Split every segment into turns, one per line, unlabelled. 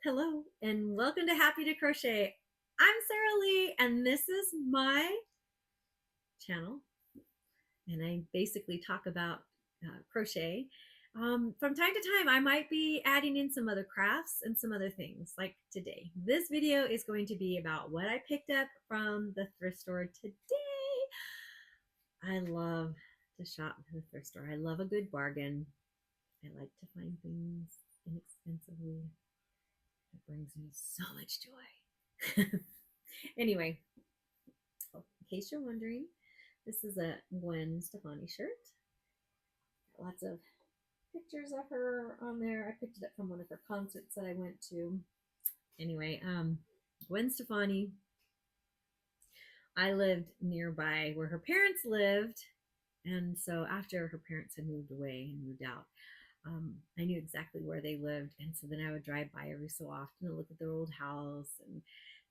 Hello and welcome to Happy to Crochet. I'm Sarah Lee and this is my channel, and I basically talk about crochet. From time to time I might be adding in some other crafts and some other things like today. This video is going to be about what I picked up from the thrift store today. I love to shop at the thrift store. I love a good bargain. I like to find things inexpensively. It brings me so much joy. Anyway, in case you're wondering, this is a Gwen Stefani shirt. Got lots of pictures of her on there. I picked it up from one of her concerts that I went to. Anyway, Gwen Stefani. I lived nearby where her parents lived, and so after her parents had moved away and moved out, I knew exactly where they lived, and so then I would drive by every so often and look at their old house and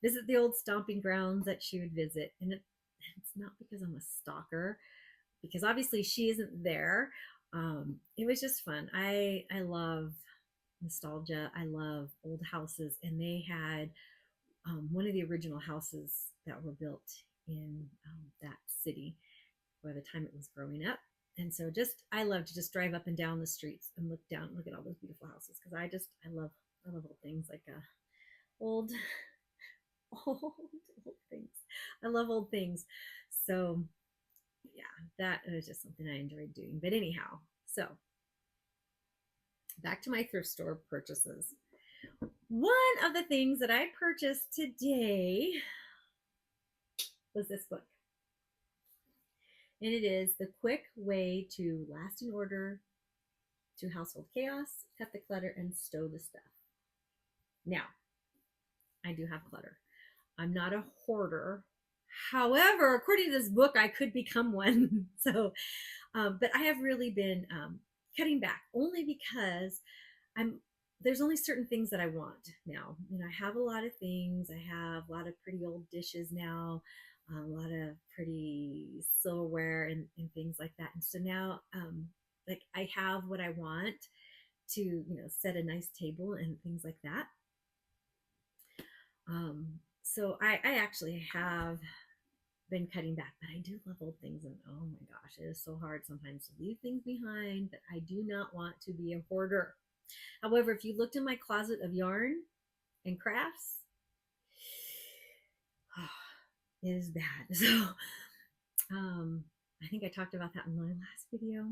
visit the old stomping grounds that she would visit. And it's not because I'm a stalker, because obviously she isn't there. It was just fun. I love nostalgia. I love old houses, and they had one of the original houses that were built in that city by the time it was growing up. And so just I love to just drive up and down the streets and look at all those beautiful houses, because I love old things like old old things. I love old things. So yeah, that was just something I enjoyed doing. But anyhow, so back to my thrift store purchases. One of the things that I purchased today was this book. And it is The Quick Way to Lasting Order to Household Chaos, Cut the Clutter, and Stow the Stuff. Now, I do have clutter. I'm not a hoarder. However, according to this book, I could become one. But I have really been cutting back, only because there's only certain things that I want now. And I have a lot of things. I have a lot of pretty old dishes now, a lot of pretty silverware and things like that. And so now, like, I have what I want to, set a nice table and things like that. So I actually have been cutting back, but I do love old things. And oh my gosh, it is so hard sometimes to leave things behind, but I do not want to be a hoarder. However, if you looked in my closet of yarn and crafts, it is bad. So I think I talked about that in my last video.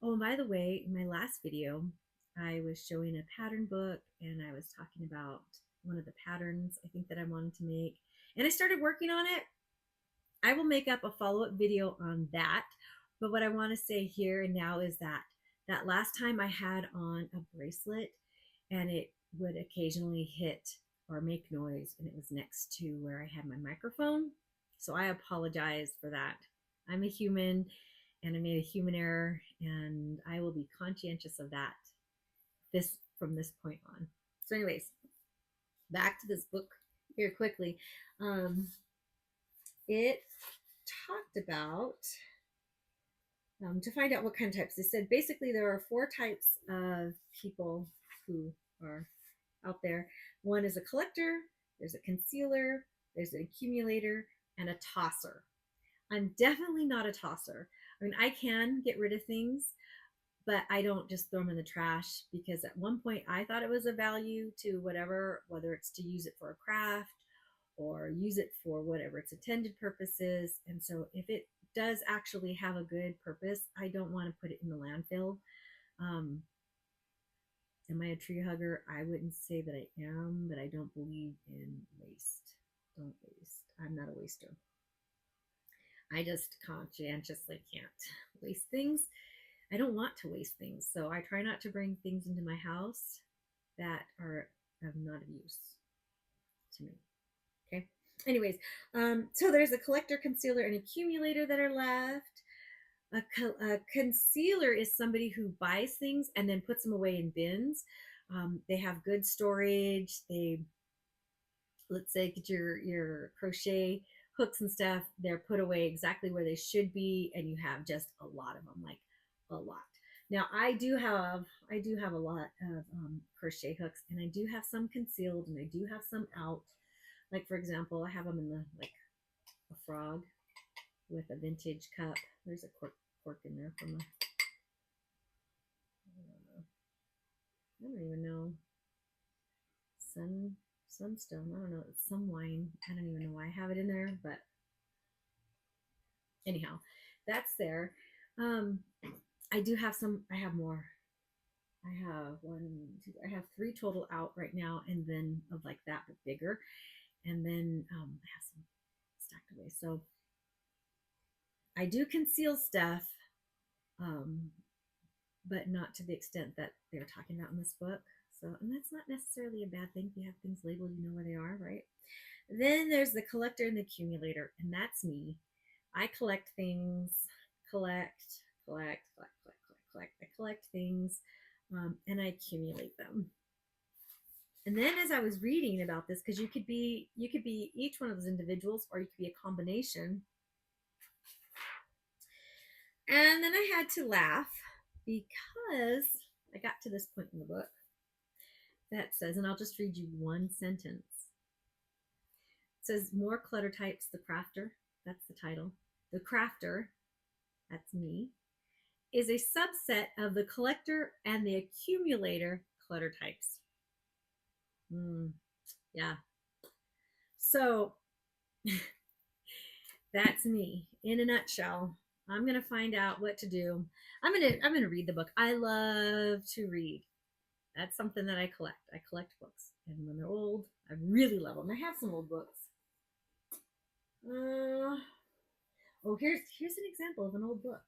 Oh, and by the way, in my last video, I was showing a pattern book and I was talking about one of the patterns I think that I wanted to make. And I started working on it. I will make up a follow-up video on that. But what I want to say here and now is that last time I had on a bracelet and it would occasionally hit or make noise, and it was next to where I had my microphone. So I apologize for that. I'm a human and I made a human error, and I will be conscientious of that from this point on. So anyways, back to this book here quickly. It talked about to find out what kind of types. They said basically there are 4 types of people who are out there. One is a collector, there's a concealer, there's an accumulator, and a tosser. I'm definitely not a tosser. I mean, I can get rid of things, but I don't just throw them in the trash, because at one point I thought it was a value to whatever, whether it's to use it for a craft or use it for whatever its intended purpose is. And so if it does actually have a good purpose, I don't want to put it in the landfill. Am I a tree hugger? I wouldn't say that I am, but I don't believe in waste. Don't waste. I'm not a waster. I just conscientiously can't waste things. I don't want to waste things. So I try not to bring things into my house that are of not of use to me. Okay. Anyways, so there's a collector, concealer, and accumulator that are left. A concealer is somebody who buys things and then puts them away in bins. They have good storage. Let's say, get your crochet hooks and stuff. They're put away exactly where they should be, and you have just a lot of them, like a lot. Now I do have a lot of crochet hooks, and I do have some concealed, and I do have some out. Like for example, I have them in the like a frog with a vintage cup. There's a cork in there from a I don't even know sunstone. I don't know. It's some wine. I don't even know why I have it in there, but anyhow, that's there. Um, I do have some. I have more. I have one, two. I have three total out right now, and then of like that, but bigger. And then I have some stacked away. So I do conceal stuff, um, but not to the extent that they're talking about in this book. So, and that's not necessarily a bad thing. If you have things labeled, you know where they are, right? Then there's the collector and the accumulator, and that's me. I collect things, collect. I collect things, and I accumulate them. And then as I was reading about this, because you could be each one of those individuals, or you could be a combination. And then I had to laugh because I got to this point in the book that says, and I'll just read you one sentence. It says, more clutter types, the crafter, that's the title. The crafter, that's me, is a subset of the collector and the accumulator clutter types. Yeah. So that's me in a nutshell. I'm gonna find out what to do. I'm gonna read the book. I love to read. That's something that I collect. I collect books, and when they're old, I really love them. I have some old books. Oh, here's an example of an old book.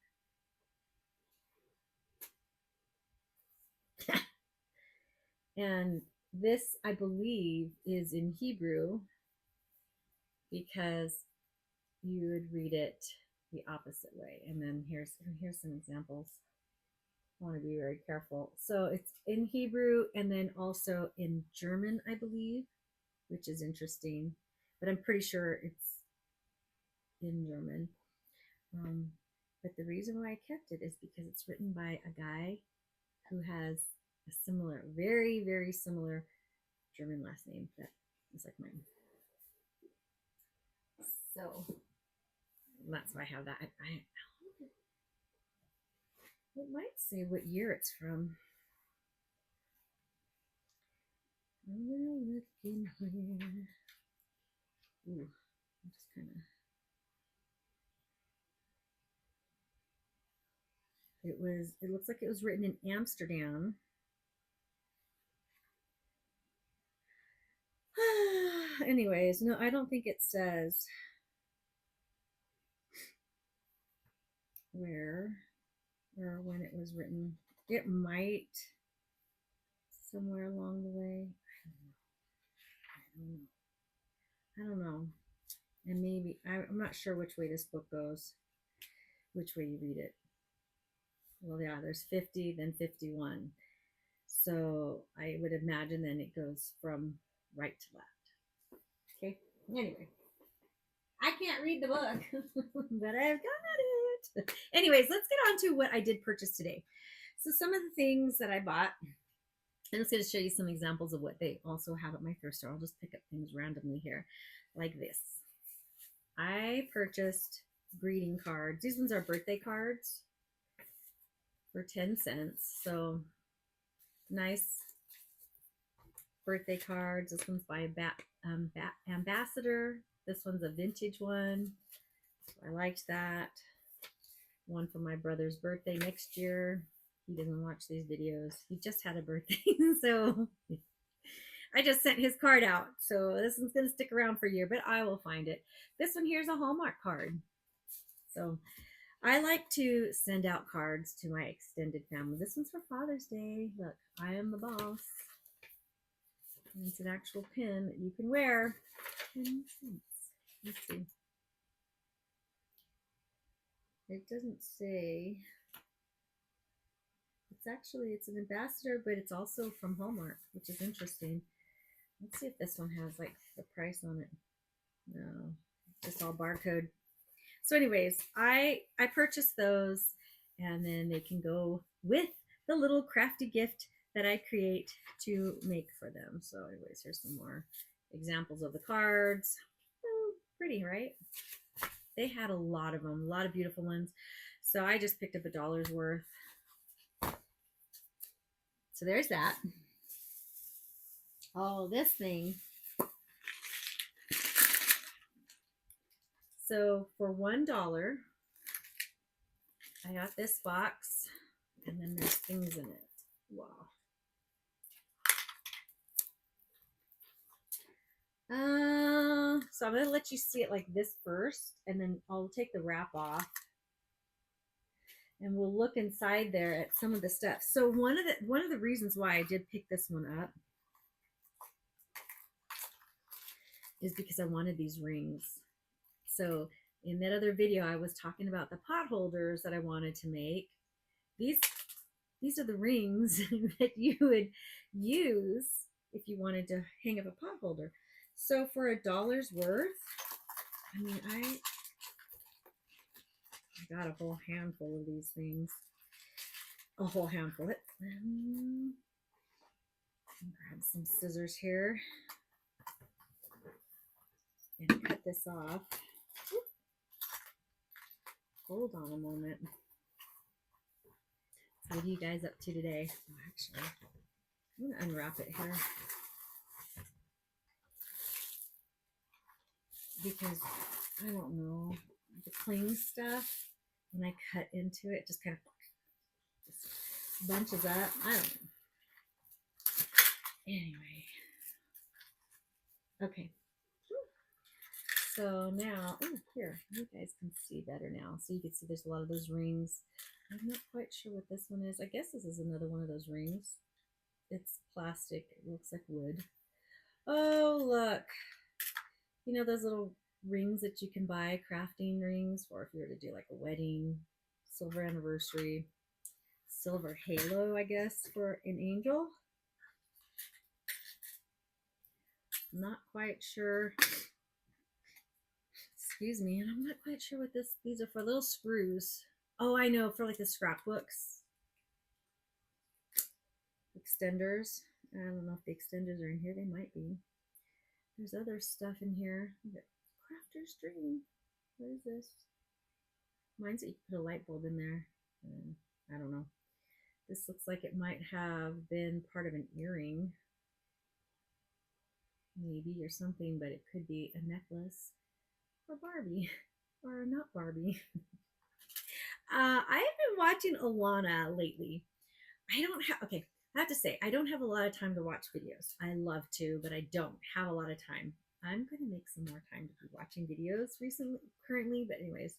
And this, I believe, is in Hebrew because you would read it the opposite way. And then here's some examples. I want to be very careful. So it's in Hebrew and then also in German, I believe, which is interesting. But I'm pretty sure it's in German. But the reason why I kept it is because it's written by a guy who has a similar, very, very similar German last name that is like mine. So that's why I have that. It might say what year it's from. I'm gonna look in here. Ooh, I'm just kind of. It looks like it was written in Amsterdam. Anyways, no, I don't think it says where or when it was written. It might somewhere along the way. I don't know. And maybe I'm not sure which way this book goes, which way you read it. Well, yeah, there's 50, then 51. So I would imagine then it goes from right to left. Okay. Anyway, I can't read the book, but I've got it. Anyways, let's get on to what I did purchase today. So some of the things that I bought, I'm just going to show you some examples of what they also have at my thrift store. I'll just pick up things randomly here, like this. I purchased greeting cards. These ones are birthday cards for 10 cents. So nice birthday cards. This one's by Ambassador. This one's a vintage one. I liked that. One for my brother's birthday next year. He doesn't watch these videos. He just had a birthday, so I just sent his card out. So this one's going to stick around for a year, but I will find it. This one here is a Hallmark card. So I like to send out cards to my extended family. This one's for Father's Day. Look, I am the boss. And it's an actual pin that you can wear. 10 cents. Let's see. It doesn't say. It's an ambassador, but it's also from Hallmark, which is interesting. Let's see if this one has like the price on it. No, it's just all barcode. So anyways, I purchased those, and then they can go with the little crafty gift that I create to make for them. So anyways, here's some more examples of the cards. Oh, pretty, right? They had a lot of them, a lot of beautiful ones. So I just picked up $1 worth. So there's that. Oh, this thing. So for $1, I got this box, and then there's things in it. Wow. So I'm going to let you see it like this first, and then I'll take the wrap off, and we'll look inside there at some of the stuff. So one of the reasons why I did pick this one up is because I wanted these rings. So in that other video, I was talking about the pot holders that I wanted to make. These are the rings that you would use if you wanted to hang up a pot holder. So for $1 worth, I mean, I got a whole handful of these things. A whole handful. Grab some scissors here and cut this off. Hold on a moment. So what are you guys up to today? Oh, actually, I'm going to unwrap it here, because I don't know, the cling stuff, when I cut into it, just kind of just bunches up. I don't know. Anyway. Okay. So now, oh, here, you guys can see better now. So you can see there's a lot of those rings. I'm not quite sure what this one is. I guess this is another one of those rings. It's plastic. It looks like wood. Oh, look. You know those little rings that you can buy, crafting rings, or if you were to do like a wedding, silver anniversary, silver halo, I guess, for an angel. Not quite sure. Excuse me, and I'm not quite sure what these are for. Little screws. Oh, I know, for like the scrapbooks. Extenders. I don't know if the extenders are in here. They might be. There's other stuff in here. Crafter's Dream. What is this? Mine's that you put a light bulb in there. I don't know. This looks like it might have been part of an earring. Maybe, or something, but it could be a necklace. Or Barbie. Or not Barbie. I've been watching Alana lately. Okay, I have to say, I don't have a lot of time to watch videos. I love to, but I don't have a lot of time. I'm going to make some more time to be watching videos currently, but anyways.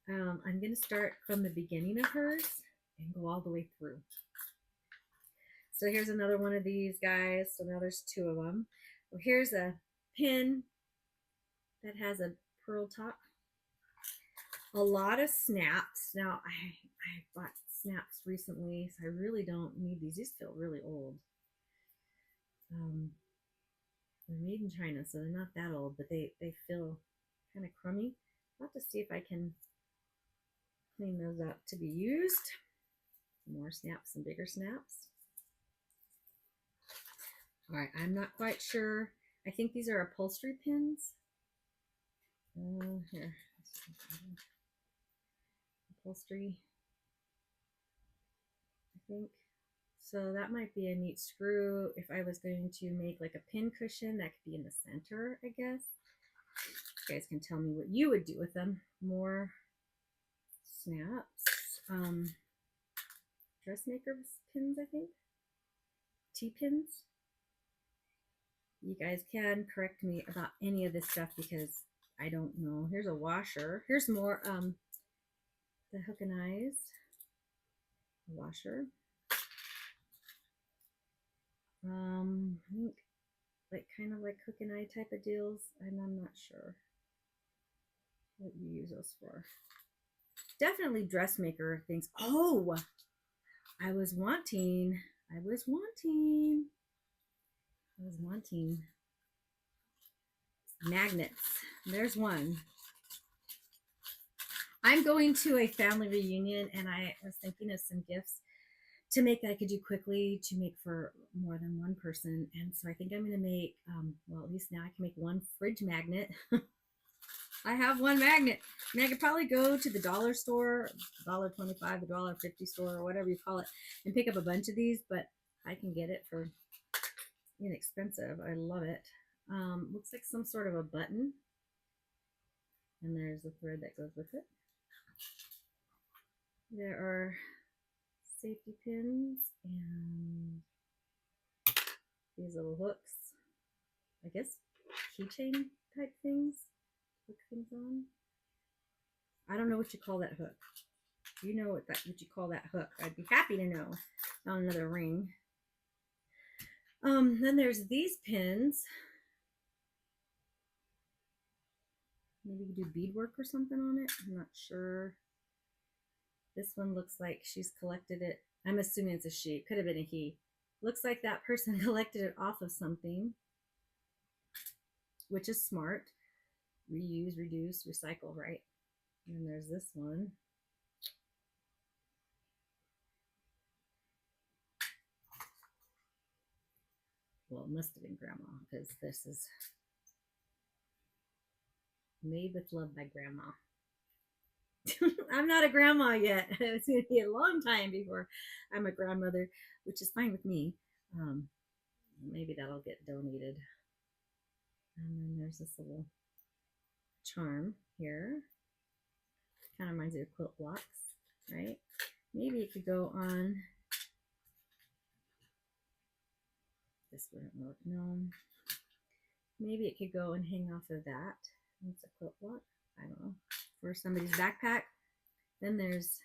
I'm going to start from the beginning of hers and go all the way through. So here's another one of these guys. So now there's 2 of them. Well, here's a pin that has a pearl top. A lot of snaps. Now, I bought snaps recently, so I really don't need these. These feel really old. They're made in China, so they're not that old, but they feel kind of crummy. I'll have to see if I can clean those up to be used. More snaps, some bigger snaps. All right, I'm not quite sure. I think these are upholstery pins. Here. Upholstery, I think. So that might be a neat screw. If I was going to make like a pin cushion, that could be in the center, I guess. You guys can tell me what you would do with them. More snaps. Dressmaker's pins, I think. T-pins. You guys can correct me about any of this stuff because I don't know. Here's a washer. Here's more the hook and eyes. A washer. I think like kind of like hook and eye type of deals, and I'm not sure what you use those for. Definitely dressmaker things. Oh, I was wanting magnets. There's one. I'm going to a family reunion, and I was thinking of some gifts to make that I could do quickly to make for more than one person. And so I think I'm going to make, well, at least now I can make one fridge magnet. I have one magnet. I mean, I could probably go to the dollar store, $1.25, the $1.50 store, or whatever you call it, and pick up a bunch of these, but I can get it for inexpensive. I love it. Looks like some sort of a button, and there's a thread that goes with it. There are safety pins and these little hooks. I guess keychain type things. Hook things on. I don't know what you call that hook. You know what you call that hook? I'd be happy to know. On another ring. Then there's these pins. Maybe you do beadwork or something on it. I'm not sure. This one looks like she's collected it. I'm assuming it's a she. It could have been a he. Looks like that person collected it off of something, which is smart. Reuse, reduce, recycle, right? And then there's this one. Well, it must have been grandma, because this is made with love by grandma. I'm not a grandma yet. It's going to be a long time before I'm a grandmother, which is fine with me. Maybe that'll get donated. And then there's this little charm here. Kind of reminds me of quilt blocks, right? Maybe it could go on. This wouldn't work. No. Maybe it could go and hang off of that. It's a quilt block. I don't know. For somebody's backpack. Then there's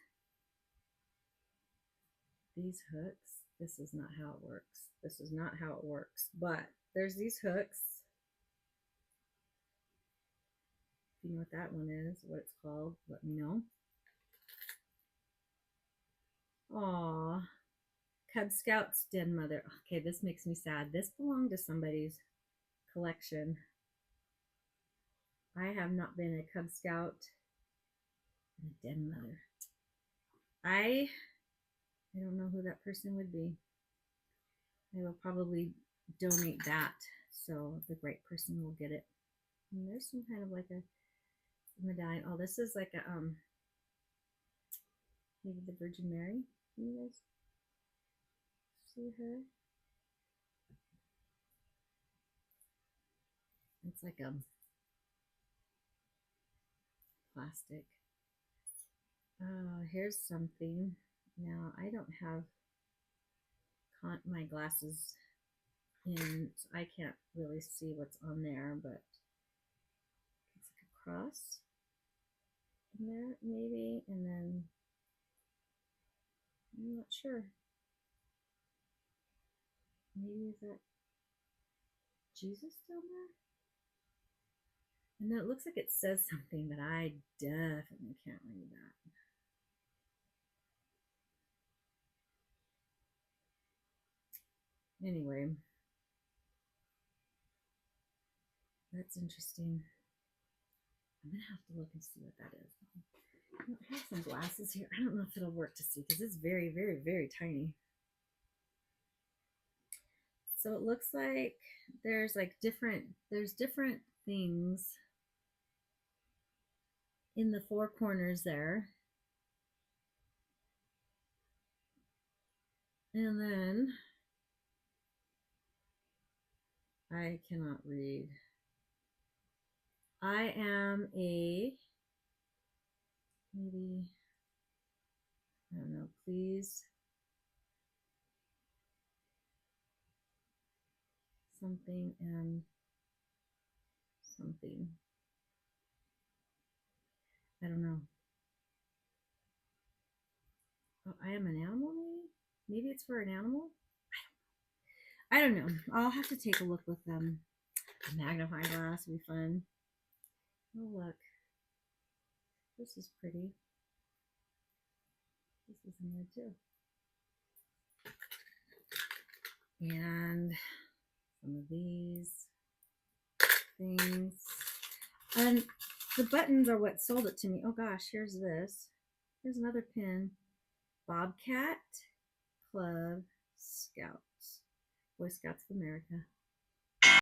these hooks. This is not how it works. This is not how it works. But there's these hooks. If you know what that one is, what it's called, let me know. Aw. Cub Scouts den mother. Okay, this makes me sad. This belonged to somebody's collection. I have not been a Cub Scout and a den mother. I don't know who that person would be. I will probably donate that, so the right person will get it. And there's some kind of like a medallion. Oh, this is like a maybe the Virgin Mary. Can you guys see her? It's like a plastic. Here's something. Now I don't have my glasses in, so I can't really see what's on there, but it's like a cross in there, maybe, and then I'm not sure. Maybe is that Jesus down there? And then it looks like it says something, but I definitely can't read that. Anyway, that's interesting. I'm gonna have to look and see what that is. I have some glasses here. I don't know if it'll work to see because it's very, very, very tiny. So it looks like there's different things in the four corners there. And then I cannot read. I am a, maybe, I don't know, please. Something and something. I don't know. Oh, I am an animal, maybe? Maybe it's for an animal? I don't know. I'll have to take a look with them. A magnifying glass would be fun. Oh, look. This is pretty. This is in there too. And some of these things. And The buttons are what sold it to me. Oh gosh, here's this. Here's another pin. Bobcat Club Scouts. Boy Scouts of America.